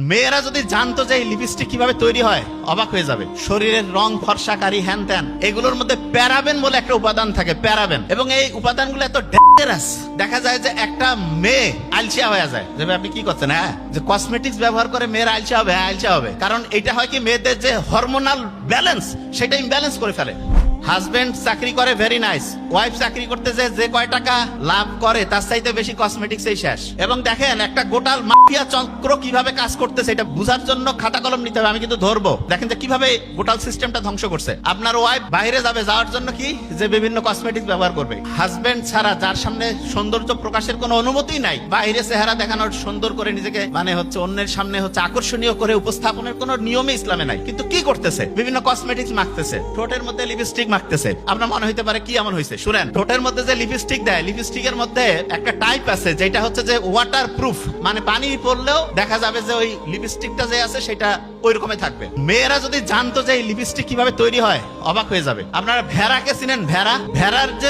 মেয়েরা যদি জানতো যে এই লিপস্টিক কিভাবে তৈরি হয় অবাক হয়ে যাবে। শরীরের রং ফর্সাকারী হ্যান ত্যান, এগুলোর মধ্যে প্যারাবেন বলে একটা উপাদান থাকে, প্যারাবেন। এবং এই উপাদানগুলো এত ডেঞ্জারাস, দেখা যায় যে একটা মেয়ে আলসিয়া হয়ে যায়। যে আপনি কি করছেন, হ্যাঁ যে কসমেটিক্স ব্যবহার করে মেয়েরা আলসিয়া হবে, হ্যাঁ আলসিয়া হবে। কারণ এটা হয় কি, মেয়েদের যে হরমোনাল ব্যালেন্স সেটা ইমব্যালেন্স করে ফেলে। হাজবেন্ড চাকরি করে, ভেরি নাইস। ওয়াইফ চাকরি করতে যে কয় টাকা লাভ করে তার চাইতে বেশি কসমেটিক্সেই শেষ। এবং দেখেন একটা গোটাল মাফিয়া চক্র কিভাবে কাজ করতেছে, এটা বুঝার জন্য খাতা কলম নিতে হবে, আমি কিন্তু ধরবো। দেখেন যে কিভাবে গোটাল সিস্টেমটা ধ্বংস করছে। আপনার ওয়াইফ বাইরে যাবে, যাওয়ার জন্য কি যে বিভিন্ন কসমেটিক্স ব্যবহার করবে। হাজবেন্ড ছাড়া, যার সামনে সৌন্দর্য প্রকাশের কোনো অনুমতি নাই, বাইরে চেহারা দেখানোর, সুন্দর করে নিজেকে মানে হচ্ছে অন্যের সামনে হচ্ছে আকর্ষণীয় করে উপস্থাপনের কোনো নিয়মে ইসলামে নাই, কিন্তু কি করতেছে, বিভিন্ন কসমেটিক্স মাখতেছে, ঠোঁটের মধ্যে লিপস্টিক মাখতেছে। আপনার মনে হইতে পারে কি এমন হয়েছে, শুনেন, ঠোঁটের মধ্যে যে লিপস্টিক দেয়, লিপস্টিকের মধ্যে একটা টাইপ আছে যেটা হচ্ছে যে ওয়াটার প্রুফ, মানে পানি পড়লেও দেখা যাবে যে ওই লিপস্টিকটা যে আছে সেটা ওই রকমই থাকবে। মেয়েরা যদি জানতো যে এই লিপস্টিক কিভাবে তৈরি হয় অবাক হয়ে যাবে। আপনারা ভেড়াকে চিনেন? ভেড়ার যে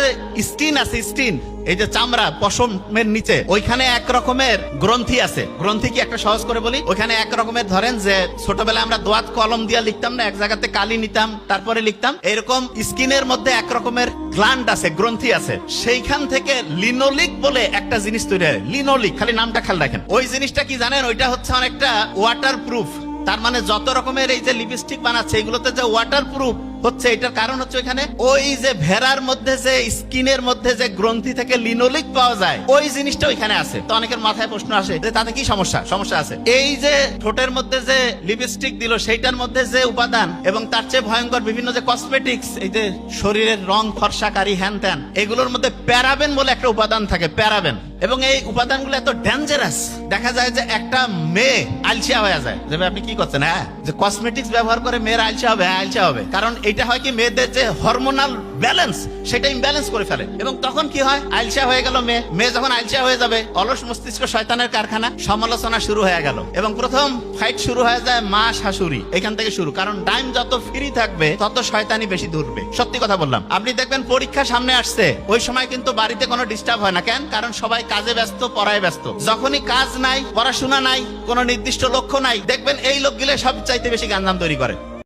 স্কিন আছে, স্কিন এই যে চামড়া পশমের নিচে, ওইখানে এক রকমের গ্রন্থি আছে। গ্রন্থি কি একটা সহজ করে বলি, ওইখানে এক রকমের, ধরেন যে ছোটবেলায় আমরা দোয়াত কলম দিয়ে লিখতাম না, এক জায়গাতে কালি নিতাম তারপরে লিখতাম, এরকম স্কিনের মধ্যে এক রকমের গ্ল্যান্ড আছে, গ্রন্থি আছে। সেইখান থেকে লিনোলিক বলে একটা জিনিস তৈরি হয়। লিনোলিক, খালি নামটা খেয়াল রাখেন। ওই জিনিসটা কি জানেন, ওইটা হচ্ছে অনেকটা ওয়াটার প্রুফ। তার মানে যত রকমের এই যে লিপস্টিক বানাচ্ছে এগুলোতে যে ওয়াটার প্রুফ হচ্ছে, এটার কারণ হচ্ছে ওইখানে ওই যে ভেড়ার মধ্যে যে স্কিনের মধ্যে যে গ্রন্থি থেকে লিনোলিক পাওয়া যায়, ওই জিনিসটা ওইখানে আছে। তো অনেকের মাথায় প্রশ্ন আসে যে তাতে কি সমস্যা? সমস্যা আছে। এই যে ঠোঁটের মধ্যে যে লিপস্টিক দিল, সেইটার মধ্যে যে উপাদান, এবং তার চেয়ে ভয়ঙ্কর বিভিন্ন যে কসমেটিক্স, এই যে শরীরের রং ফর্সাকারী হ্যান ত্যান, এগুলোর মধ্যে প্যারাবেন বলে একটা উপাদান থাকে, প্যারাবেন। এবং এই উপাদানগুলো এত ডেঞ্জারাস, দেখা যায় যে একটা মেয়ে আলসিয়া হয়ে যায়। যে আপনি কি করছেন, হ্যাঁ যে কসমেটিক্স ব্যবহার করে মেয়েরা আলসিয়া হবে, হ্যাঁ আলসিয়া হবে। কারণ এটা হয় কি, মেয়েদের যে হরমোনাল ব্যালেন্স সেটা ইমব্যালেন্স করে ফেলে। এবং তখন কি হয়, আলসিয়া হয়ে গেল মেয়ে যখন আলসিয়া হয়ে যাবে, অলস মস্তিষ্ক শয়তানের কারখানা, সমালোচনা শুরু হয়ে গেল। এবং প্রথম ফাইট শুরু হয়ে যায় মা শাশুড়ি, এখান থেকে শুরু। কারণ টাইম যত ফ্রি থাকবে তত শয়তানি বেশি দূরবে। সত্যি কথা বললাম। আপনি দেখবেন পরীক্ষা সামনে আসছে, ওই সময় কিন্তু বাড়িতে কোনো ডিস্টার্ব হয় না। কেন? কারণ সবাই কাজে ব্যস্ত, পড়ায় ব্যস্ত। যখনই কাজ নাই, পড়াশোনা নাই, কোনো নির্দিষ্ট লক্ষ্য নাই, দেখবেন এই লোকগুলো সব চাইতে বেশি গাঞ্জাম তৈরি করে।